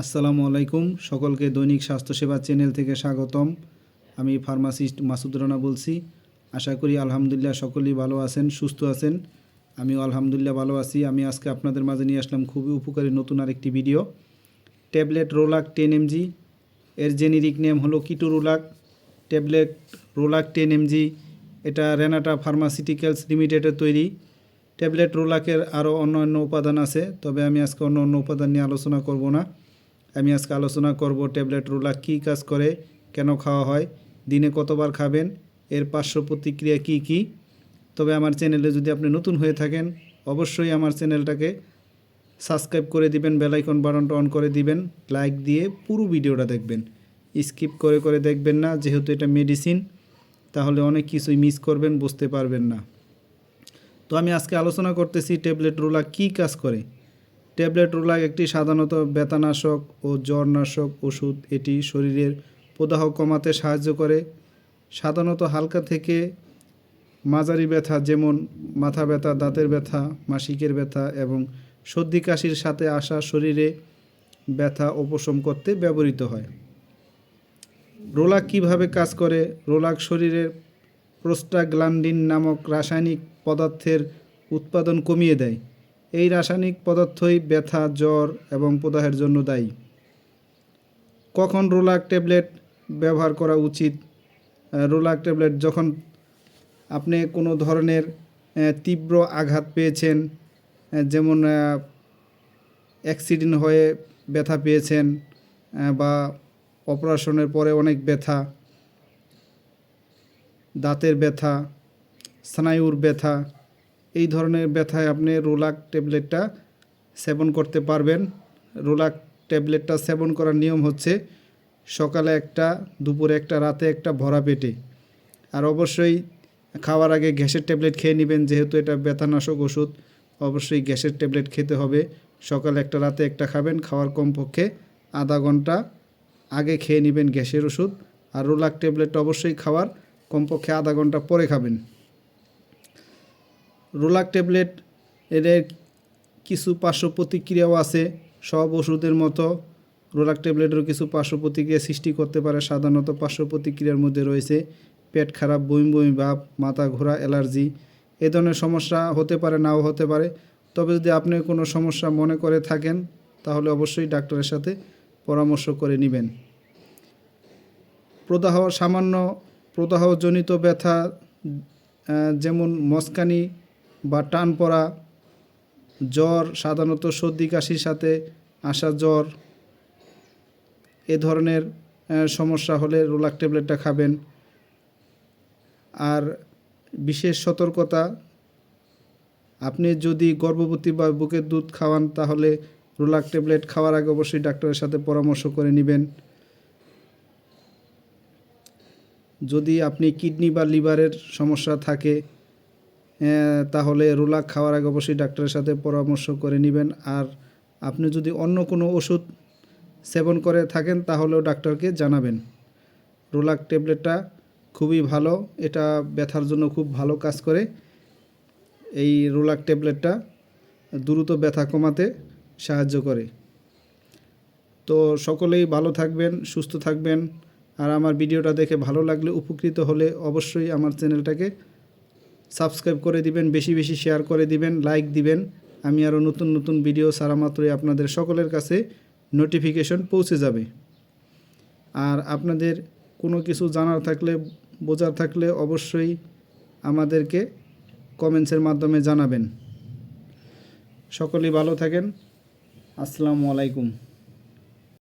আসসালামু আলাইকুম। সকলকে দৈনিক স্বাস্থ্যসেবা চ্যানেল থেকে স্বাগতম। আমি ফার্মাসিস্ট মাসুদ রানা বলছি। আশা করি আলহামদুলিল্লাহ সকলেই ভালো আছেন, সুস্থ আছেন। আমিও আলহামদুলিল্লাহ ভালো আছি। আমি আজকে আপনাদের মাঝে নিয়ে আসলাম খুবই উপকারী নতুন আরেকটি ভিডিও। ট্যাবলেট রোলাক 10 mg, এর জেনেরিক নেম হলো কিটোরোলাক। ট্যাবলেট রোলাক 10 mg, এটা রেনাটা ফার্মাসিউটিক্যালস লিমিটেডের তৈরি। ট্যাবলেট রোলাকের আরও অন্য উপাদান আছে, তবে আমি আজকে অন্য উপাদান নিয়ে আলোচনা করব না। আমি আজকে আলোচনা করব ট্যাবলেট রোলাক কী কাজ করে, কেন খাওয়া হয়, দিনে কতবার খাবেন, এর পার্শ্ব প্রতিক্রিয়া কী কী। তবে আমার চ্যানেলে যদি আপনি নতুন হয়ে থাকেন, অবশ্যই আমার চ্যানেলটাকে সাবস্ক্রাইব করে দিবেন, বেল আইকন বাটনটা অন করে দিবেন, লাইক দিয়ে পুরো ভিডিওটা দেখবেন, স্কিপ করে দেখবেন না। যেহেতু এটা মেডিসিন, তাহলে অনেক কিছুই মিস করবেন, বুঝতে পারবেন না। তো আমি আজকে আলোচনা করতেছি ট্যাবলেট রোলাক কী কাজ করে। ট্যাবলেট রোলাক একটি সাধারণত ব্যথানাশক ও জ্বরনাশক ওষুধ। এটি শরীরের প্রদাহ কমাতে সাহায্য করে। সাধারণত হালকা থেকে মাঝারি ব্যথা, যেমন মাথা ব্যথা, দাঁতের ব্যথা, মাসিকের ব্যথা এবং সর্দি কাশির সাথে আসা শরীরে ব্যথা উপশম করতে ব্যবহৃত হয়। রোলাক কীভাবে কাজ করে? রোলাক শরীরের প্রোস্টাগ্ল্যান্ডিন নামক রাসায়নিক পদার্থের উৎপাদন কমিয়ে দেয়। এই রাসায়নিক পদার্থই ব্যথা, জ্বর এবং প্রদাহের জন্য দায়ী। কখন রোলাক ট্যাবলেট ব্যবহার করা উচিত? রোলাক ট্যাবলেট যখন আপনি কোনো ধরনের তীব্র আঘাত পেয়েছেন, যেমন অ্যাক্সিডেন্ট হয়ে ব্যথা পেয়েছেন, বা অপারেশনের পরে অনেক ব্যথা, দাঁতের ব্যথা, স্নায়ুর ব্যথা, এই ধরনের ব্যথায় আপনি রোলাক ট্যাবলেটটা সেবন করতে পারবেন। রোলাক ট্যাবলেটটা সেবন করার নিয়ম হচ্ছে সকালে একটা, দুপুরে একটা, রাতে একটা, ভরা পেটে। আর অবশ্যই খাওয়ার আগে গ্যাসের ট্যাবলেট খেয়ে নেবেন, যেহেতু এটা ব্যথানাশক ওষুধ। অবশ্যই গ্যাসের ট্যাবলেট খেতে হবে। সকালে একটা, রাতে একটা খাবেন। খাওয়ার কমপক্ষে আধা ঘন্টা আগে খেয়ে নেবেন গ্যাসের ওষুধ। আর রোলাক ট্যাবলেটটা অবশ্যই খাওয়ার কমপক্ষে আধা ঘন্টা পরে খাবেন। রোলাক ট্যাবলেট এর কিছু পার্শ্ব প্রতিক্রিয়াও আছে। সব ওষুধের মতো রোলাক ট্যাবলেটেরও কিছু পার্শ্ব প্রতিক্রিয়া সৃষ্টি করতে পারে। সাধারণত পার্শ্ব প্রতিক্রিয়ার মধ্যে রয়েছে পেট খারাপ, বমি ভাব, মাথা ঘোরা, অ্যালার্জি। এ ধরনের সমস্যা হতে পারে, নাও হতে পারে। তবে যদি আপনি কোনো সমস্যা মনে করে থাকেন, তাহলে অবশ্যই ডাক্তারের সাথে পরামর্শ করে নেবেন। সামান্য প্রদাহজনিত ব্যথা, যেমন মচকানি বা টান পড়া, জ্বর, সাধারণত সর্দি কাশির সাথে আসা জ্বর, এ ধরনের সমস্যা হলে রোলাক ট্যাবলেটটা খাবেন। আর বিশেষ সতর্কতা, আপনি যদি গর্ভবতী বা বুকের দুধ খাওয়ান, তাহলে রোলাক ট্যাবলেট খাওয়ার আগে অবশ্যই ডাক্তারের সাথে পরামর্শ করে নেবেন। যদি আপনি কিডনি বা লিভারের সমস্যা থাকে, তাহলে রোলাক খাওয়ার আগে অবশ্যই ডাক্তারের সাথে পরামর্শ করে নেবেন। আর আপনি যদি অন্য কোনো ওষুধ সেবন করে থাকেন, তাহলেও ডাক্তারকে জানাবেন। রোলাক ট্যাবলেটটা খুবই ভালো, এটা ব্যথার জন্য খুব ভালো কাজ করে। এই রোলাক ট্যাবলেটটা দ্রুত ব্যথা কমাতে সাহায্য করে। তো সকলেই ভালো থাকবেন, সুস্থ থাকবেন। আর আমার ভিডিওটা দেখে ভালো লাগলে, উপকৃত হলে অবশ্যই আমার চ্যানেলটাকে সাবস্ক্রাইব করে দিবেন, বেশি শেয়ার করে দিবেন, লাইক দিবেন। আমি আরও নতুন ভিডিও ছাড়া মাত্রই আপনাদের সকলের কাছে নোটিফিকেশন পৌঁছে যাবে। আর আপনাদের কোনো কিছু জানার থাকলে, বোঝার থাকলে অবশ্যই আমাদেরকে কমেন্টসের মাধ্যমে জানাবেন। সকলেই ভালো থাকেন। আসসালামু আলাইকুম।